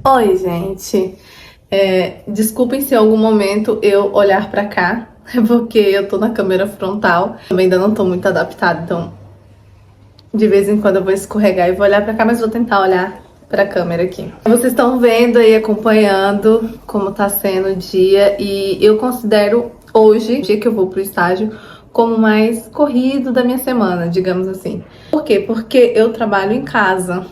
Oi, gente. Desculpem se em algum momento eu olhar pra cá, porque eu tô na câmera frontal. Eu ainda não tô muito adaptada, então de vez em quando eu vou escorregar e vou olhar pra cá, mas vou tentar olhar pra câmera aqui. Vocês estão vendo aí, acompanhando como tá sendo o dia, e eu considero hoje, o dia que eu vou pro estágio, como o mais corrido da minha semana, digamos assim. Por quê? Porque eu trabalho em casa.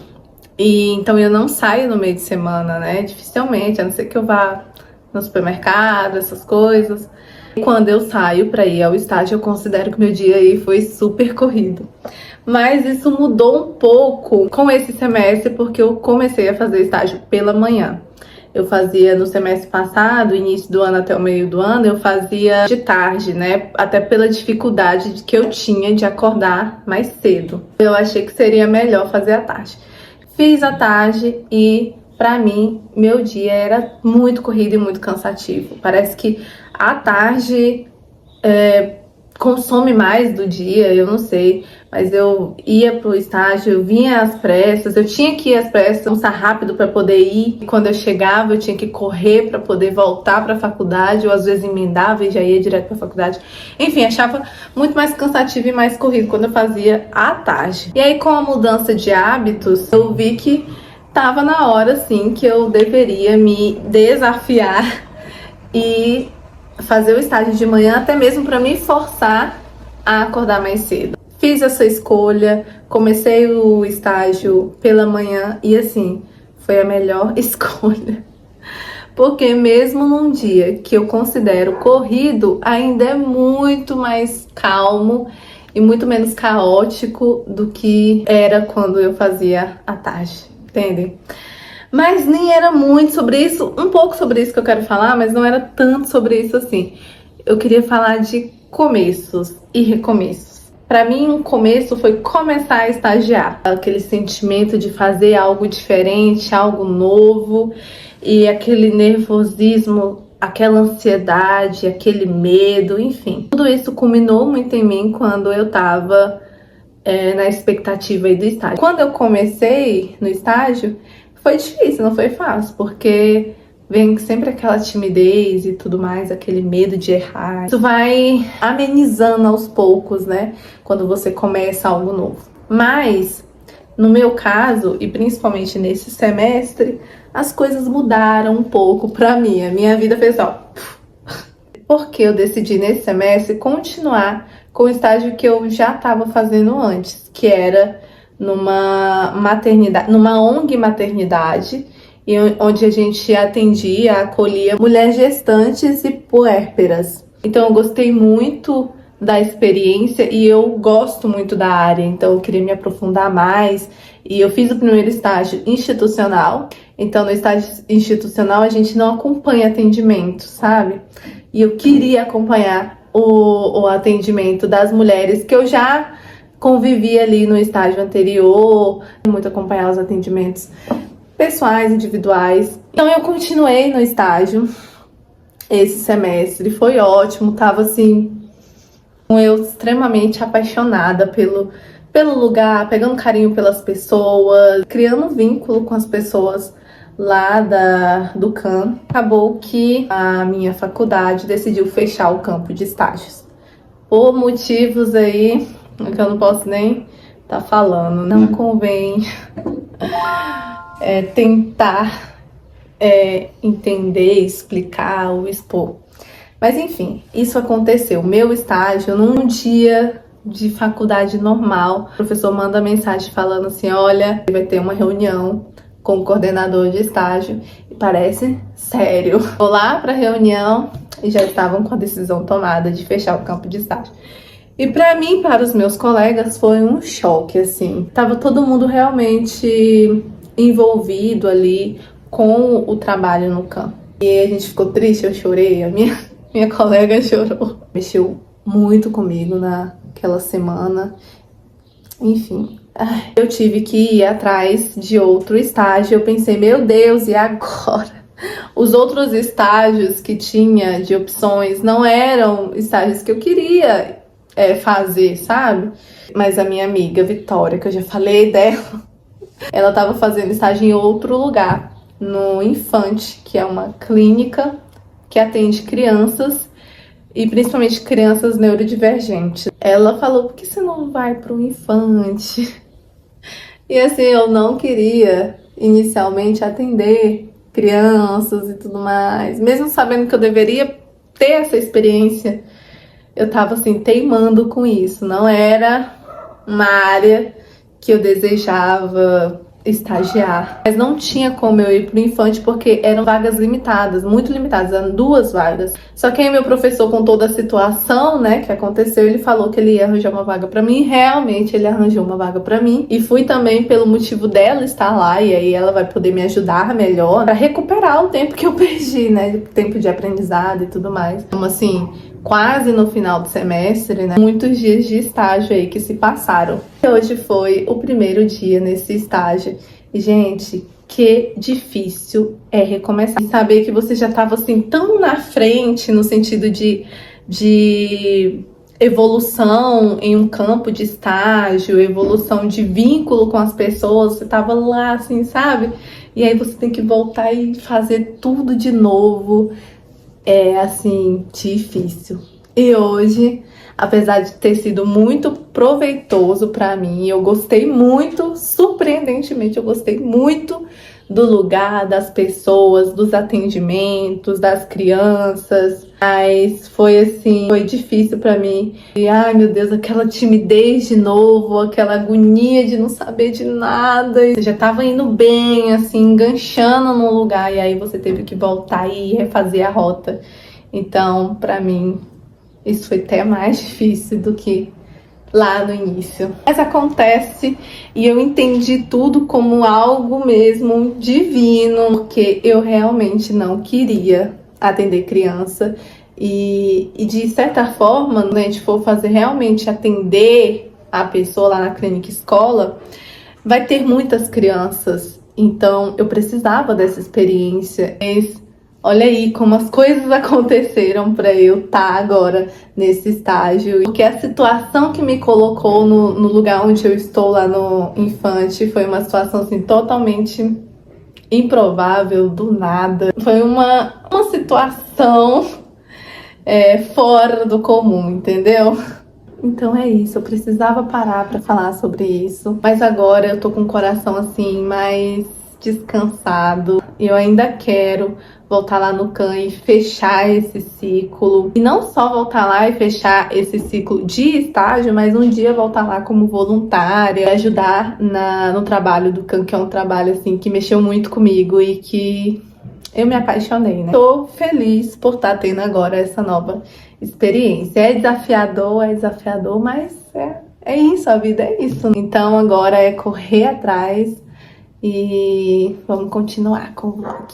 E então eu não saio no meio de semana, né? Dificilmente, a não ser que eu vá no supermercado, essas coisas. E quando eu saio para ir ao estágio, eu considero que meu dia aí foi super corrido. Mas isso mudou um pouco com esse semestre, porque eu comecei a fazer estágio pela manhã. Eu fazia no semestre passado, início do ano até o meio do ano, eu fazia de tarde, né? Até pela dificuldade que eu tinha de acordar mais cedo. Eu achei que seria melhor fazer à tarde. Fiz à tarde e, pra mim, meu dia era muito corrido e muito cansativo. Parece que à tarde consome mais do dia, eu não sei. Mas eu ia pro estágio, eu vinha às pressas, eu tinha que ir às pressas, almoçar rápido para poder ir. E quando eu chegava, eu tinha que correr para poder voltar para a faculdade, ou às vezes emendava e já ia direto para a faculdade. Enfim, achava muito mais cansativo e mais corrido quando eu fazia à tarde. E aí, com a mudança de hábitos, eu vi que tava na hora, sim, que eu deveria me desafiar e fazer o estágio de manhã, até mesmo para me forçar a acordar mais cedo. Fiz essa escolha, comecei o estágio pela manhã e assim, foi a melhor escolha. Porque mesmo num dia que eu considero corrido, ainda é muito mais calmo e muito menos caótico do que era quando eu fazia à tarde, entendem? Mas nem era muito sobre isso, um pouco sobre isso que eu quero falar, mas não era tanto sobre isso assim. Eu queria falar de começos e recomeços. Para mim, um começo foi começar a estagiar. Aquele sentimento de fazer algo diferente, algo novo, e aquele nervosismo, aquela ansiedade, aquele medo, enfim. Tudo isso culminou muito em mim quando eu tava na expectativa aí do estágio. Quando eu comecei no estágio, foi difícil, não foi fácil, porque vem sempre aquela timidez e tudo mais, aquele medo de errar. Isso vai amenizando aos poucos, né? Quando você começa algo novo. Mas, no meu caso, e principalmente nesse semestre, as coisas mudaram um pouco pra mim. A minha vida fez ó. Porque eu decidi nesse semestre continuar com o estágio que eu já estava fazendo antes, que era numa maternidade, numa ONG maternidade, e onde a gente atendia, acolhia mulheres gestantes e puérperas. Então eu gostei muito da experiência e eu gosto muito da área, então eu queria me aprofundar mais. E eu fiz o primeiro estágio institucional, então no estágio institucional a gente não acompanha atendimento, sabe? E eu queria acompanhar o atendimento das mulheres que eu já convivi ali no estágio anterior, muito acompanhar os atendimentos pessoais, individuais. Então eu continuei no estágio esse semestre, foi ótimo, tava assim, eu extremamente apaixonada pelo lugar, pegando carinho pelas pessoas, criando um vínculo com as pessoas lá do CAM. Acabou que a minha faculdade decidiu fechar o campo de estágios. Por motivos aí que eu não posso nem estar falando. Não convém tentar entender, explicar ou expor. Mas enfim, isso aconteceu. Meu estágio, num dia de faculdade normal, o professor manda mensagem falando assim: olha, vai ter uma reunião com o coordenador de estágio. E parece sério. Vou lá para a reunião e já estavam com a decisão tomada de fechar o campo de estágio. E para mim, para os meus colegas, foi um choque, assim. Tava todo mundo realmente envolvido ali com o trabalho no campo. E a gente ficou triste, eu chorei, a minha colega chorou. Mexeu muito comigo naquela semana. Enfim, eu tive que ir atrás de outro estágio. Eu pensei, meu Deus, e agora? Os outros estágios que tinha de opções não eram estágios que eu queria fazer, sabe? Mas a minha amiga Vitória, que eu já falei dela, ela estava fazendo estágio em outro lugar, no Infante, que é uma clínica que atende crianças e principalmente crianças neurodivergentes. Ela falou, por que você não vai para o Infante? E assim, eu não queria inicialmente atender crianças e tudo mais, mesmo sabendo que eu deveria ter essa experiência, eu tava assim, teimando com isso. Não era uma área que eu desejava estagiar, mas não tinha como eu ir pro Infante porque eram vagas limitadas, muito limitadas, eram 2 vagas. Só que aí meu professor, com toda a situação, né, que aconteceu, ele falou que ele ia arranjar uma vaga pra mim. Realmente ele arranjou uma vaga pra mim, e fui também pelo motivo dela estar lá, e aí ela vai poder me ajudar melhor pra recuperar o tempo que eu perdi, né, tempo de aprendizado e tudo mais. Então, assim, quase no final do semestre, né? Muitos dias de estágio aí que se passaram. E hoje foi o primeiro dia nesse estágio. E, gente, que difícil é recomeçar. E saber que você já estava assim tão na frente no sentido de evolução em um campo de estágio, evolução de vínculo com as pessoas. Você estava lá, assim, sabe? E aí você tem que voltar e fazer tudo de novo. É, assim, difícil. E hoje, apesar de ter sido muito proveitoso para mim, eu gostei muito, surpreendentemente, eu gostei muito do lugar, das pessoas, dos atendimentos, das crianças. Mas foi assim, foi difícil para mim. E ai, meu Deus, aquela timidez de novo, aquela agonia de não saber de nada. Você já tava indo bem, assim, enganchando num lugar, e aí você teve que voltar e refazer a rota. Então, para mim, isso foi até mais difícil do que lá no início. Mas acontece, e eu entendi tudo como algo mesmo divino, porque eu realmente não queria atender criança. E de certa forma, quando a gente for fazer realmente atender a pessoa lá na clínica escola, vai ter muitas crianças. Então eu precisava dessa experiência. Olha aí como as coisas aconteceram para eu estar agora nesse estágio. Porque a situação que me colocou no lugar onde eu estou lá no Infante foi uma situação assim totalmente improvável, do nada. Foi uma situação fora do comum, entendeu? Então é isso, eu precisava parar para falar sobre isso. Mas agora eu tô com o coração assim mais descansado. Eu ainda quero voltar lá no CAN e fechar esse ciclo. E não só voltar lá e fechar esse ciclo de estágio, mas um dia voltar lá como voluntária, ajudar no trabalho do CAN, que é um trabalho assim que mexeu muito comigo e que eu me apaixonei, né? Tô feliz por estar tendo agora essa nova experiência. É desafiador, mas é isso, a vida é isso. Então agora é correr atrás e vamos continuar com o vlog.